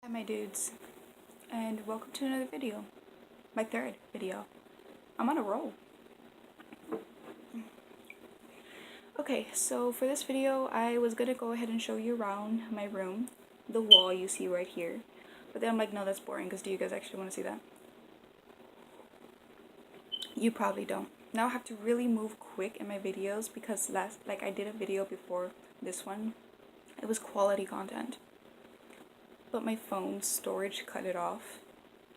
Hi my dudes, and welcome to another video. My third video. I'm on a roll. Okay, so for this video, I was gonna go ahead and show you around my room, the wall you see right here. But then I'm like, no, that's boring, because do you guys actually want to see that? You probably don't. Now I have to really move quick in my videos because I did a video before this one. It was quality content. But my phone's storage cut it off.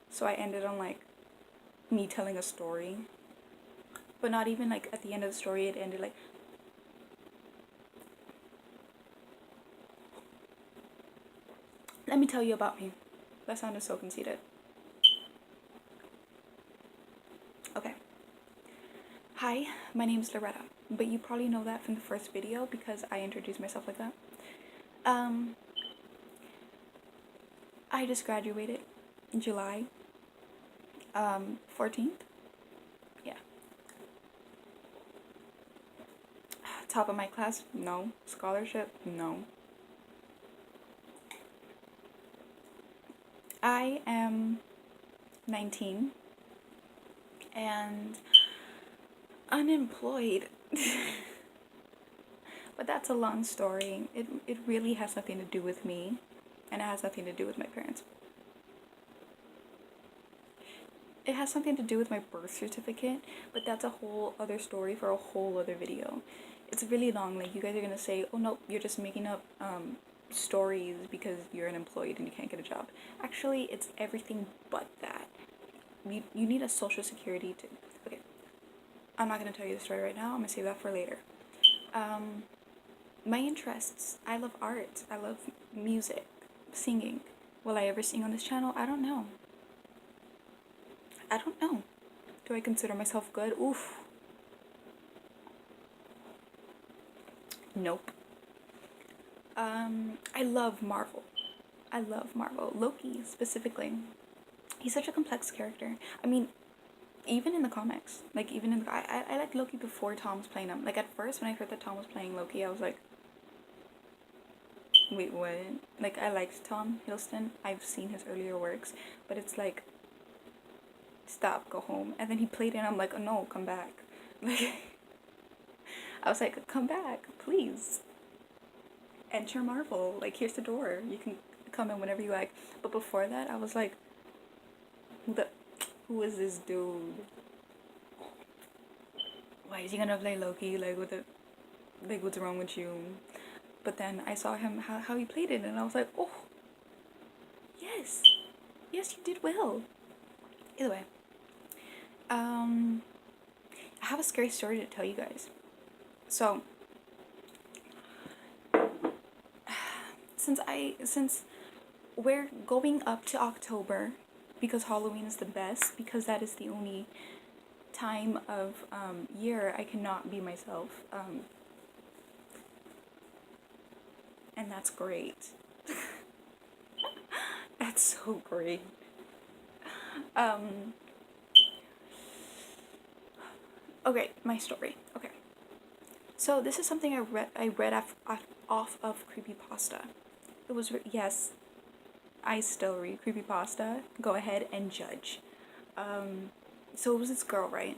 So I ended on like me telling a story. But not even like at the end of the story, it ended like, let me tell you about me. That sounded so conceited. Okay. Hi, my name is Loretta, but you probably know that from the first video because I introduced myself like that. I just graduated in July 14th. Yeah. Top of my class? No. Scholarship? No. I am 19 and unemployed. But that's a long story. It really has nothing to do with me, and it has nothing to do with my parents. It has something to do with my birth certificate, but that's a whole other story for a whole other video. It's really long. Like, you guys are gonna say, oh no, you're just making up stories because you're unemployed and you can't get a job. Actually, it's everything but that. You need a social security to... Okay, I'm not gonna tell you the story right now. I'm gonna save that for later. My interests. I love art. I love music, singing. Will I ever sing on this channel? I don't know. I don't know. Do I consider myself good? Oof. Nope. I love Marvel. I love Marvel. Loki, specifically. He's such a complex character. I mean, even in the comics. Like, even in the... I liked Loki before Tom was playing him. Like, at first, when I heard that Tom was playing Loki, I was like... Wait, what? Like, I liked Tom Hiddleston. I've seen his earlier works. But it's like... Stop, go home. And then he played it and I'm like, oh no, come back. Like... I was like, come back, please. Enter Marvel. Like, here's the door. You can come in whenever you like. But before that, I was like, who is this dude? Why is he gonna play Loki? Like, what's wrong with you? But then I saw him, how he played it, and I was like, oh, yes. Yes, you did well. Either way. I have a scary story to tell you guys. So, since we're going up to October, because Halloween is the best, because that is the only time of year I cannot be myself, and that's great. That's so great. Okay, my story. Okay, so this is something I read off of Creepypasta. It was yes, I still read Creepypasta. Go ahead and judge. So it was this girl, right?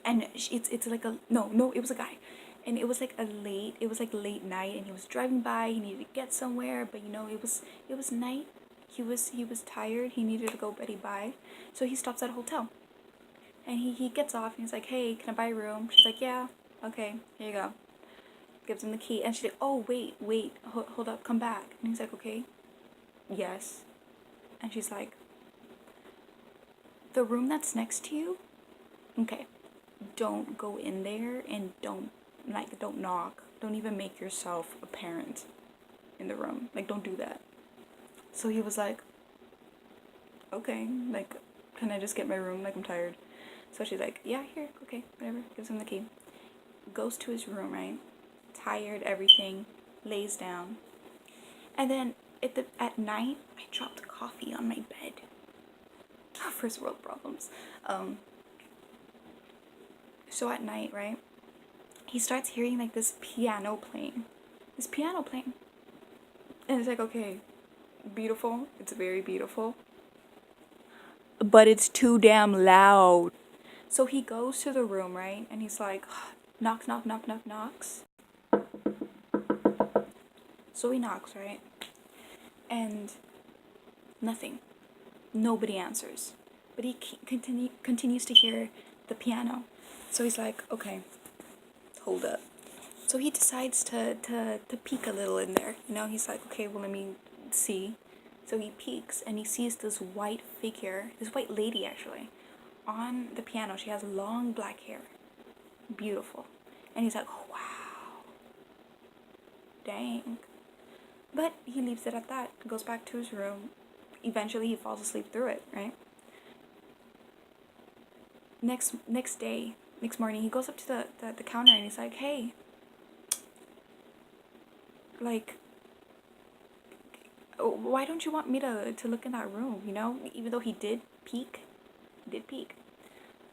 And it's like a no, it was a guy, and it was like late night, and he was driving by. He needed to get somewhere, but you know it was night. He was tired. He needed to go Betty Bye, so he stops at a hotel, and he gets off and he's like, hey, can I buy a room? She's like, yeah, okay, here you go. Gives him the key, and she's like, oh wait, hold up, come back. And he's like, okay, yes. And she's like, the room that's next to you, okay, don't go in there and don't knock. Don't even make yourself apparent in the room. Like, don't do that. So he was like, okay, like, can I just get my room? Like, I'm tired. So she's like, yeah, here, okay, whatever. Gives him the key. Goes to his room, right? Tired, everything. Lays down. And then at night, I dropped coffee on my bed. First world problems. So at night, right? He starts hearing like this piano playing. And it's like, okay, beautiful. It's very beautiful. But it's too damn loud. So he goes to the room, right? And he's like, knock, knock, knock, knock, knocks. So he knocks, right? And nothing. Nobody answers. But he continues to hear the piano. So he's like, okay, hold up. So he decides to peek a little in there. You know, he's like, okay, well, let me see. So he peeks and he sees this white figure, this white lady actually, on the piano. She has long black hair. Beautiful. And he's like, wow. Dang. But he leaves it at that. Goes back to his room. Eventually he falls asleep through it, right? Next morning, he goes up to the counter and he's like, hey, like, why don't you want me to look in that room, you know? Even though he did peek.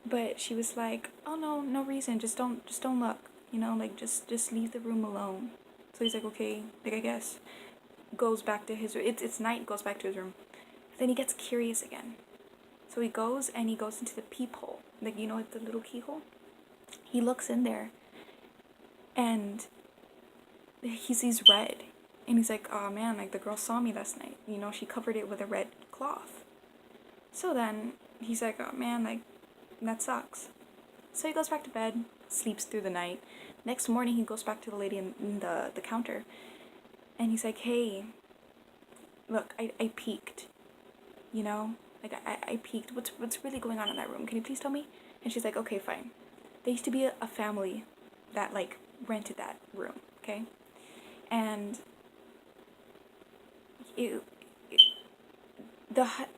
But she was like, oh no reason, just don't look, you know, like just leave the room alone. So he's like, okay, like I guess. Goes back to his room. It's night, goes back to his room. Then he gets curious again. So he goes into the peephole. Like, you know, like the little keyhole? He looks in there and he sees red. And he's like, oh man, like the girl saw me last night. You know, she covered it with a red cloth. So then he's like, oh man, like that sucks. So he goes back to bed, sleeps through the night. Next morning he goes back to the lady in the counter. And he's like, hey, look, I peeked. You know? Like, I peeked. What's really going on in that room? Can you please tell me? And she's like, okay, fine. There used to be a family that, like, rented that room, okay? And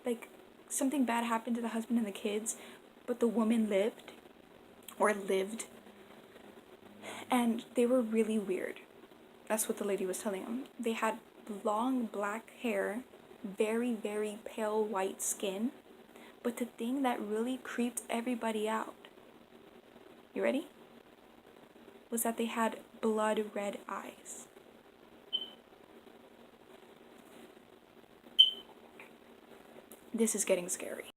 like, something bad happened to the husband and the kids, but the woman lived. And they were really weird. That's what the lady was telling him. They had long black hair, very, very pale white skin. But the thing that really creeped everybody out, you ready? Was that they had blood red eyes. This is getting scary.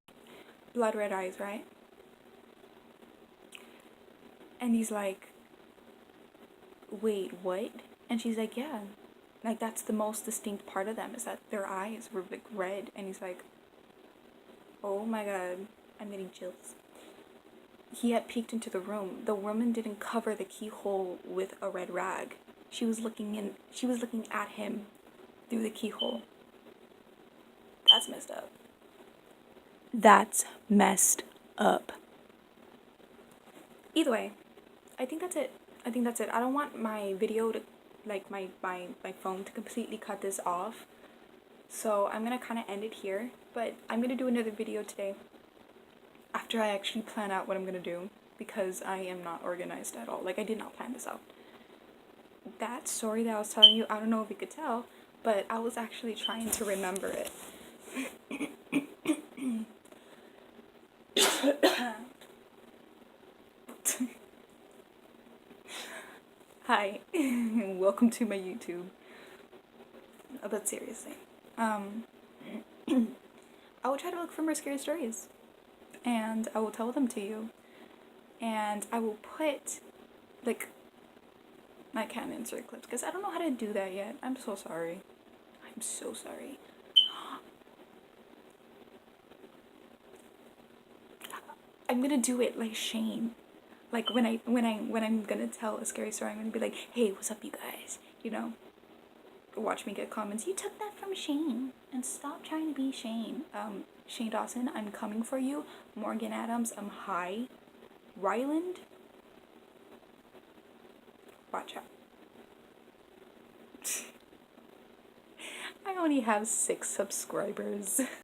Blood red eyes, right? And he's like, wait, what? And she's like, yeah. Like, that's the most distinct part of them, is that their eyes were like red. And he's like, oh my god, I'm getting chills. He had peeked into the room. The woman didn't cover the keyhole with a red rag. She was looking at him through the keyhole. That's messed up. That's messed up. Either way, I think that's it. I don't want my video to, like, my phone to completely cut this off. So I'm gonna kind of end it here. But I'm gonna do another video today after I actually plan out what I'm gonna do, because I am not organized at all. Like, I did not plan this out. That story that I was telling you, I don't know if you could tell, but I was actually trying to remember it. Hi, welcome to my YouTube. But seriously, I will try to look for more scary stories, and I will tell them to you, and I will put, like, I can't insert clips because I don't know how to do that yet. I'm so sorry. I'm gonna do it like Shane. Like, when I'm gonna tell a scary story, I'm gonna be like, hey, what's up, you guys? You know? Watch me get comments, you took that from Shane. And stop trying to be Shane. Shane Dawson, I'm coming for you. Morgan Adams, I'm high. Ryland? Watch out. I only have 6 subscribers.